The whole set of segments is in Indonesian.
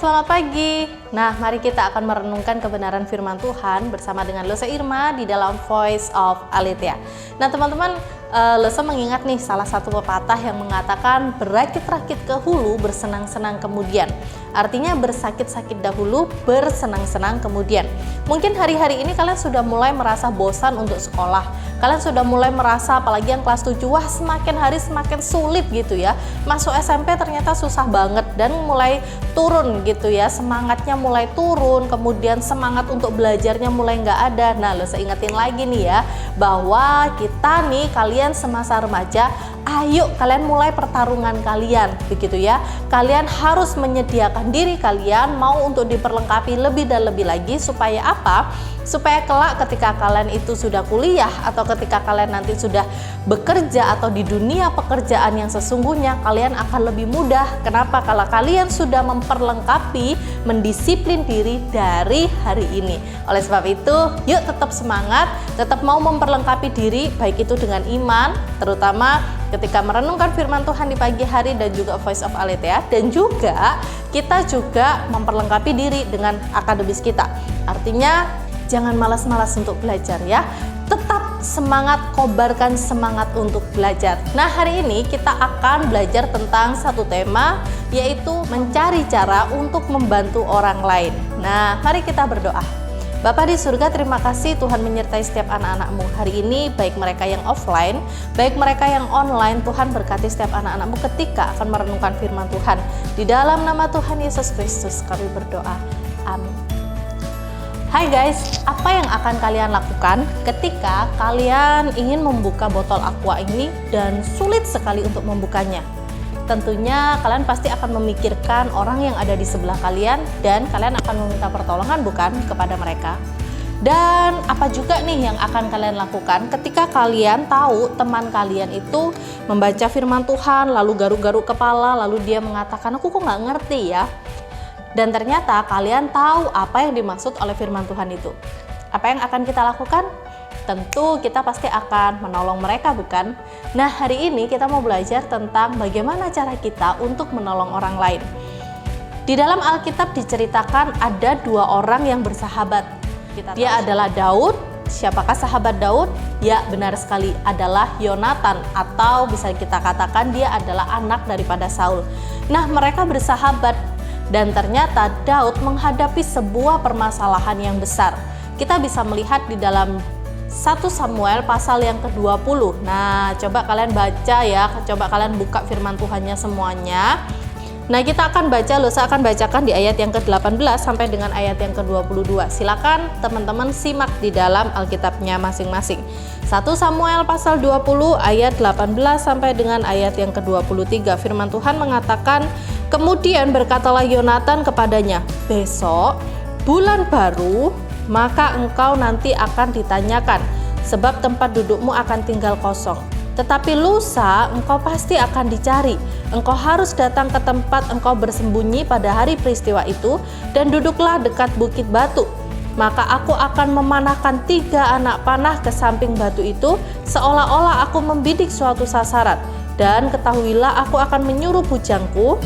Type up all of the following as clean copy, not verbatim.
selamat pagi. Nah, mari kita akan merenungkan kebenaran firman Tuhan bersama dengan Losa Irma di dalam Voice of Aletheia. Nah, teman-teman, Losa mengingat nih salah satu pepatah yang mengatakan berakit-rakit ke hulu, bersenang-senang kemudian. Artinya bersakit-sakit dahulu, bersenang-senang kemudian. Mungkin hari-hari ini kalian sudah mulai merasa bosan untuk sekolah. Kalian sudah mulai merasa, apalagi yang kelas 7, wah semakin hari semakin sulit gitu ya. Masuk SMP ternyata susah banget dan mulai turun gitu ya. Semangatnya mulai turun, kemudian semangat untuk belajarnya mulai nggak ada. Nah, Losa ingetin lagi nih ya, bahwa kita nih, kalian semasa remaja, ayo kalian mulai pertarungan kalian begitu ya. Kalian harus menyediakan diri kalian mau untuk diperlengkapi lebih dan lebih lagi supaya apa? Supaya kelak ketika kalian itu sudah kuliah atau ketika kalian nanti sudah bekerja atau di dunia pekerjaan yang sesungguhnya, kalian akan lebih mudah. Kenapa? Kalau kalian sudah memperlengkapi, mendisiplin diri dari hari ini. Oleh sebab itu, yuk tetap semangat, tetap mau memperlengkapi diri, baik itu dengan iman, terutama ketika merenungkan firman Tuhan di pagi hari dan juga Voice of Aletheia, dan juga kita juga memperlengkapi diri dengan akademis kita. Artinya jangan malas-malas untuk belajar ya. Tetap semangat, kobarkan semangat untuk belajar. Nah, hari ini kita akan belajar tentang satu tema, yaitu mencari cara untuk membantu orang lain. Nah, mari kita berdoa. Bapa di surga, terima kasih Tuhan menyertai setiap anak-anak-Mu hari ini, baik mereka yang offline, baik mereka yang online. Tuhan berkati setiap anak-anak-Mu ketika akan merenungkan firman Tuhan. Di dalam nama Tuhan Yesus Kristus kami berdoa. Amin. Hai guys, apa yang akan kalian lakukan ketika kalian ingin membuka botol aqua ini dan sulit sekali untuk membukanya? Tentunya kalian pasti akan memikirkan orang yang ada di sebelah kalian dan kalian akan meminta pertolongan, bukan, kepada mereka. Dan apa juga nih yang akan kalian lakukan ketika kalian tahu teman kalian itu membaca firman Tuhan lalu garuk-garuk kepala, lalu dia mengatakan, aku kok nggak ngerti ya? Dan ternyata kalian tahu apa yang dimaksud oleh firman Tuhan itu. Apa yang akan kita lakukan? Tentu kita pasti akan menolong mereka, bukan? Nah, hari ini kita mau belajar tentang bagaimana cara kita untuk menolong orang lain. Di dalam Alkitab diceritakan ada dua orang yang bersahabat. Dia adalah Daud. Siapakah sahabat Daud? Ya, benar sekali, adalah Yonatan, atau bisa kita katakan dia adalah anak daripada Saul. Nah, mereka bersahabat. Dan ternyata Daud menghadapi sebuah permasalahan yang besar. Kita bisa melihat di dalam 1 Samuel pasal yang ke-20. Nah, coba kalian baca ya, coba kalian buka firman Tuhannya semuanya. Nah, kita akan baca, Losa akan bacakan di ayat yang ke-18 sampai dengan ayat yang ke-22. Silakan teman-teman simak di dalam Alkitabnya masing-masing. 1 Samuel pasal 20 ayat 18 sampai dengan ayat yang ke-23. Firman Tuhan mengatakan, kemudian berkatalah Yonatan kepadanya, besok bulan baru, maka engkau nanti akan ditanyakan, sebab tempat dudukmu akan tinggal kosong. Tetapi lusa engkau pasti akan dicari. Engkau harus datang ke tempat engkau bersembunyi pada hari peristiwa itu, dan duduklah dekat bukit batu. Maka aku akan memanahkan 3 anak panah ke samping batu itu, seolah-olah aku membidik suatu sasaran. Dan ketahuilah, aku akan menyuruh bujangku,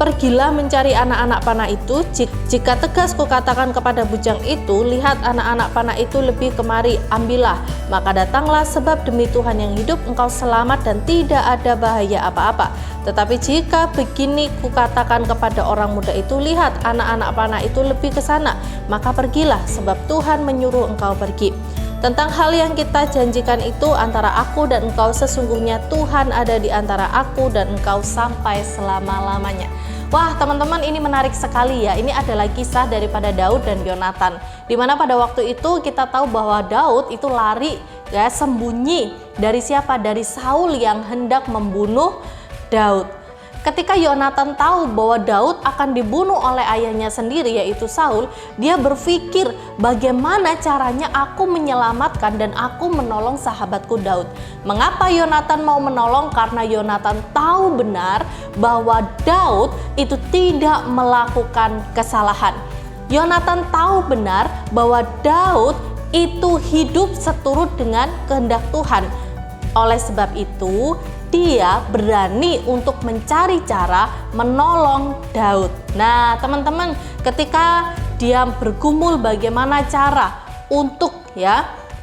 pergilah mencari anak-anak panah itu. Jika tegas kukatakan kepada bujang itu, lihat anak-anak panah itu lebih kemari, ambillah. Maka datanglah, sebab demi Tuhan yang hidup engkau selamat dan tidak ada bahaya apa-apa. Tetapi jika begini kukatakan kepada orang muda itu, lihat anak-anak panah itu lebih ke sana, maka pergilah, sebab Tuhan menyuruh engkau pergi. Tentang hal yang kita janjikan itu antara aku dan engkau, sesungguhnya Tuhan ada di antara aku dan engkau sampai selama-lamanya. Wah, teman-teman, ini menarik sekali ya. Ini adalah kisah daripada Daud dan Yonatan, dimana pada waktu itu kita tahu bahwa Daud itu lari ya, sembunyi dari siapa? Dari Saul yang hendak membunuh Daud. Ketika Yonatan tahu bahwa Daud akan dibunuh oleh ayahnya sendiri, yaitu Saul, dia berpikir bagaimana caranya aku menyelamatkan dan aku menolong sahabatku Daud. Mengapa Yonatan mau menolong? Karena Yonatan tahu benar bahwa Daud itu tidak melakukan kesalahan. Yonatan tahu benar bahwa Daud itu hidup seturut dengan kehendak Tuhan. Oleh sebab itu, dia berani untuk mencari cara menolong Daud. Nah, teman-teman, ketika dia bergumul bagaimana cara untuk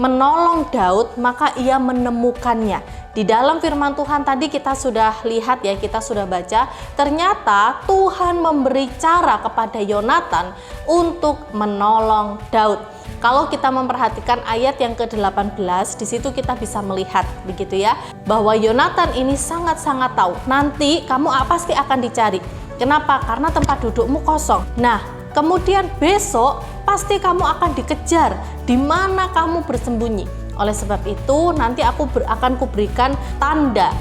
menolong Daud, maka ia menemukannya. Di dalam firman Tuhan tadi kita sudah lihat kita sudah baca, ternyata Tuhan memberi cara kepada Yonatan untuk menolong Daud. Kalau kita memperhatikan ayat yang ke-18, di situ kita bisa melihat begitu bahwa Yonatan ini sangat-sangat tahu nanti kamu pasti akan dicari. Kenapa? Karena tempat dudukmu kosong. Nah, kemudian besok pasti kamu akan dikejar di mana kamu bersembunyi. Oleh sebab itu nanti aku akan kuberikan tanda.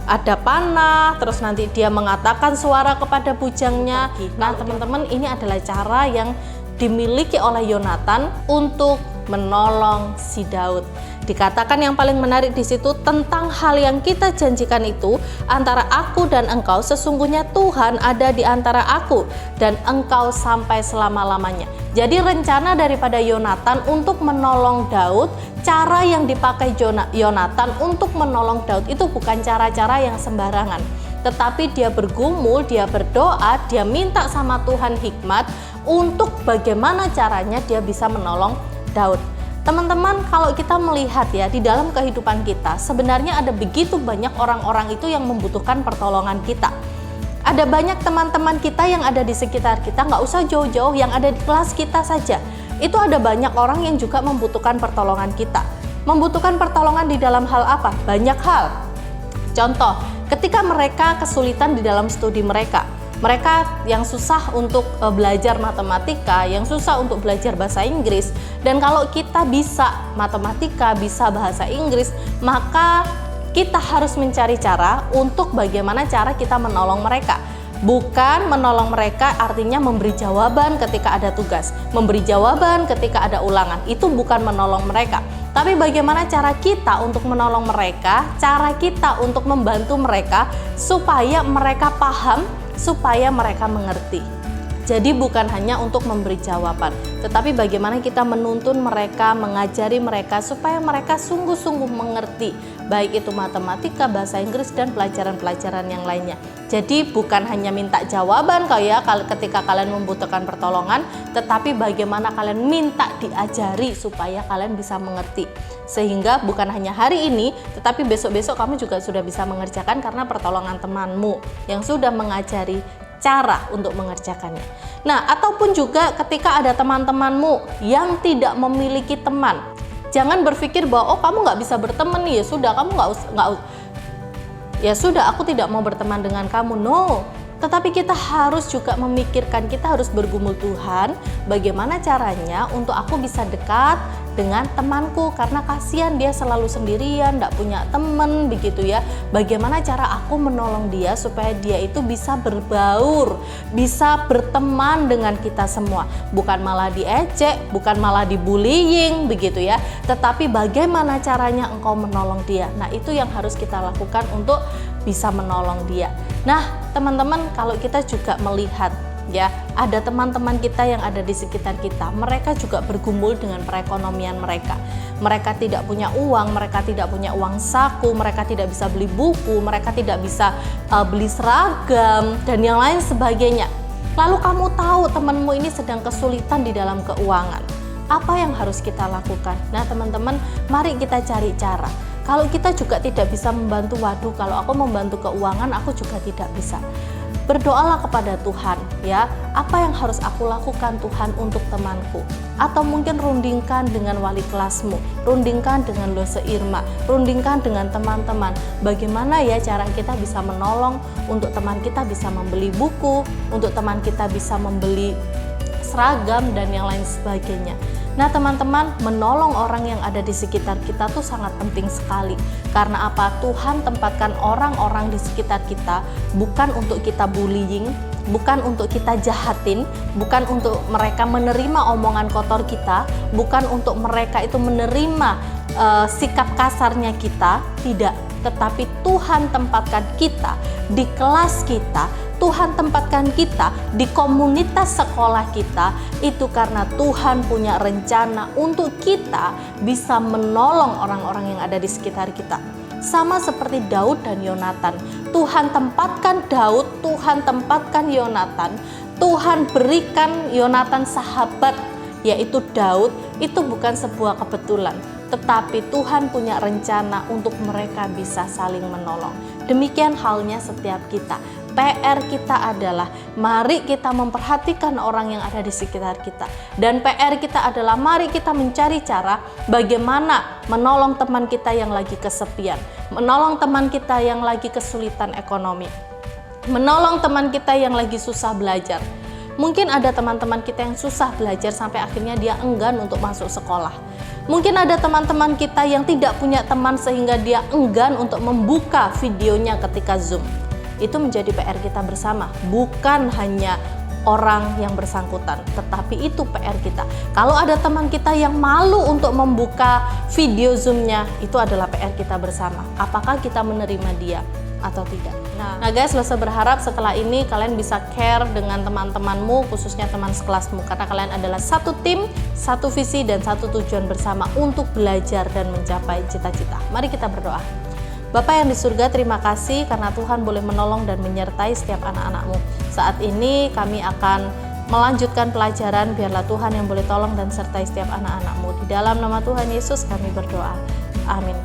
Ada panah, terus nanti dia mengatakan suara kepada bujangnya. Nah, teman-teman, ini adalah cara yang dimiliki oleh Yonatan untuk menolong si Daud. Dikatakan yang paling menarik di situ tentang hal yang kita janjikan itu, antara aku dan engkau sesungguhnya Tuhan ada di antara aku dan engkau sampai selama-lamanya. Jadi rencana daripada Yonatan untuk menolong Daud, cara yang dipakai Yonatan untuk menolong Daud itu bukan cara-cara yang sembarangan, tetapi dia bergumul, dia berdoa, dia minta sama Tuhan hikmat untuk bagaimana caranya dia bisa menolong Daud. Teman-teman, kalau kita melihat di dalam kehidupan kita, sebenarnya ada begitu banyak orang-orang itu yang membutuhkan pertolongan kita. Ada banyak teman-teman kita yang ada di sekitar kita, nggak usah jauh-jauh, yang ada di kelas kita saja. Itu ada banyak orang yang juga membutuhkan pertolongan kita. Membutuhkan pertolongan di dalam hal apa? Banyak hal. Contoh, ketika mereka kesulitan di dalam studi mereka yang susah untuk belajar matematika, yang susah untuk belajar bahasa Inggris, dan kalau kita bisa matematika, bisa bahasa Inggris, maka kita harus mencari cara untuk bagaimana cara kita menolong mereka. Bukan menolong mereka artinya memberi jawaban ketika ada tugas, memberi jawaban ketika ada ulangan, itu bukan menolong mereka. Tapi bagaimana cara kita untuk menolong mereka, cara kita untuk membantu mereka supaya mereka paham, supaya mereka mengerti. Jadi bukan hanya untuk memberi jawaban, tetapi bagaimana kita menuntun mereka, mengajari mereka supaya mereka sungguh-sungguh mengerti, baik itu matematika, bahasa Inggris, dan pelajaran-pelajaran yang lainnya. Jadi bukan hanya minta jawaban ketika kalian membutuhkan pertolongan, tetapi bagaimana kalian minta diajari supaya kalian bisa mengerti. Sehingga bukan hanya hari ini, tetapi besok-besok kamu juga sudah bisa mengerjakan karena pertolongan temanmu yang sudah mengajari cara untuk mengerjakannya. Nah, ataupun juga ketika ada teman-temanmu yang tidak memiliki teman, jangan berpikir bahwa kamu nggak bisa berteman nih, ya sudah kamu ya sudah aku tidak mau berteman dengan kamu. No, tetapi kita harus juga memikirkan, kita harus bergumul, Tuhan, bagaimana caranya untuk aku bisa dekat dengan temanku, karena kasihan dia selalu sendirian, tidak punya teman begitu Bagaimana cara aku menolong dia supaya dia itu bisa berbaur, bisa berteman dengan kita semua, bukan malah diejek, bukan malah dibullying begitu tetapi bagaimana caranya engkau menolong dia. Nah, itu yang harus kita lakukan untuk bisa menolong dia. Nah, teman-teman, kalau kita juga melihat ada teman-teman kita yang ada di sekitar kita, mereka juga bergumul dengan perekonomian mereka. Mereka tidak punya uang, mereka tidak punya uang saku, mereka tidak bisa beli buku, mereka tidak bisa beli seragam, dan yang lain sebagainya. Lalu kamu tahu temanmu ini sedang kesulitan di dalam keuangan. Apa yang harus kita lakukan? Nah, teman-teman, mari kita cari cara. Kalau kita juga tidak bisa membantu, waduh, kalau aku membantu keuangan, aku juga tidak bisa. Berdoalah kepada Tuhan apa yang harus aku lakukan Tuhan untuk temanku, atau mungkin rundingkan dengan wali kelasmu, rundingkan dengan Lose Irma, rundingkan dengan teman-teman, bagaimana cara kita bisa menolong untuk teman kita bisa membeli buku, untuk teman kita bisa membeli seragam, dan yang lain sebagainya. Nah, teman-teman, menolong orang yang ada di sekitar kita tuh sangat penting sekali. Karena apa? Tuhan tempatkan orang-orang di sekitar kita bukan untuk kita bullying, bukan untuk kita jahatin, bukan untuk mereka menerima omongan kotor kita, bukan untuk mereka itu menerima sikap kasarnya kita, tidak. Tetapi Tuhan tempatkan kita di kelas kita, Tuhan tempatkan kita di komunitas sekolah kita, itu karena Tuhan punya rencana untuk kita bisa menolong orang-orang yang ada di sekitar kita. Sama seperti Daud dan Yonatan. Tuhan tempatkan Daud, Tuhan tempatkan Yonatan, Tuhan berikan Yonatan sahabat yaitu Daud. Itu bukan sebuah kebetulan, tetapi Tuhan punya rencana untuk mereka bisa saling menolong. Demikian halnya setiap kita. PR kita adalah mari kita memperhatikan orang yang ada di sekitar kita. Dan PR kita adalah mari kita mencari cara bagaimana menolong teman kita yang lagi kesepian, menolong teman kita yang lagi kesulitan ekonomi, menolong teman kita yang lagi susah belajar. Mungkin ada teman-teman kita yang susah belajar sampai akhirnya dia enggan untuk masuk sekolah. Mungkin ada teman-teman kita yang tidak punya teman sehingga dia enggan untuk membuka videonya ketika Zoom. Itu menjadi PR kita bersama, bukan hanya orang yang bersangkutan, tetapi itu PR kita. Kalau ada teman kita yang malu untuk membuka video Zoom-nya, itu adalah PR kita bersama. Apakah kita menerima dia atau tidak? Nah guys, Losa berharap setelah ini kalian bisa care dengan teman-temanmu, khususnya teman sekelasmu, karena kalian adalah satu tim, satu visi, dan satu tujuan bersama untuk belajar dan mencapai cita-cita. Mari kita berdoa. Bapa yang di surga, terima kasih karena Tuhan boleh menolong dan menyertai setiap anak-anak-Mu. Saat ini kami akan melanjutkan pelajaran, biarlah Tuhan yang boleh tolong dan sertai setiap anak-anak-Mu. Di dalam nama Tuhan Yesus kami berdoa. Amin.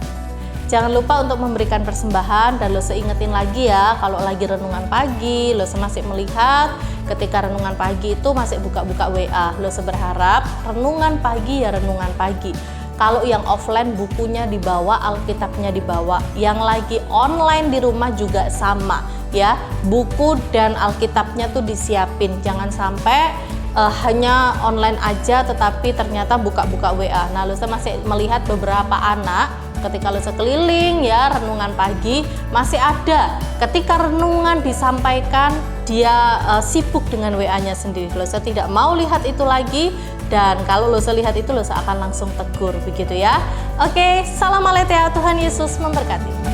Jangan lupa untuk memberikan persembahan, dan Losa ingetin lagi ya, kalau lagi renungan pagi, Losa masih melihat ketika renungan pagi itu masih buka-buka WA. Losa berharap renungan pagi ya renungan pagi. Kalau yang offline bukunya dibawa, Alkitabnya dibawa. Yang lagi online di rumah juga sama ya. Buku dan Alkitabnya tuh disiapin. Jangan sampai hanya online aja tetapi ternyata buka-buka WA. Nah, Losa masih melihat beberapa anak ketika Losa keliling ya renungan pagi masih ada. Ketika renungan disampaikan dia sibuk dengan WA-nya sendiri. Losa tidak mau lihat itu lagi. Dan kalau Losa lihat itu, Losa akan langsung tegur begitu ya. Oke, salam Aletheia, Tuhan Yesus memberkati.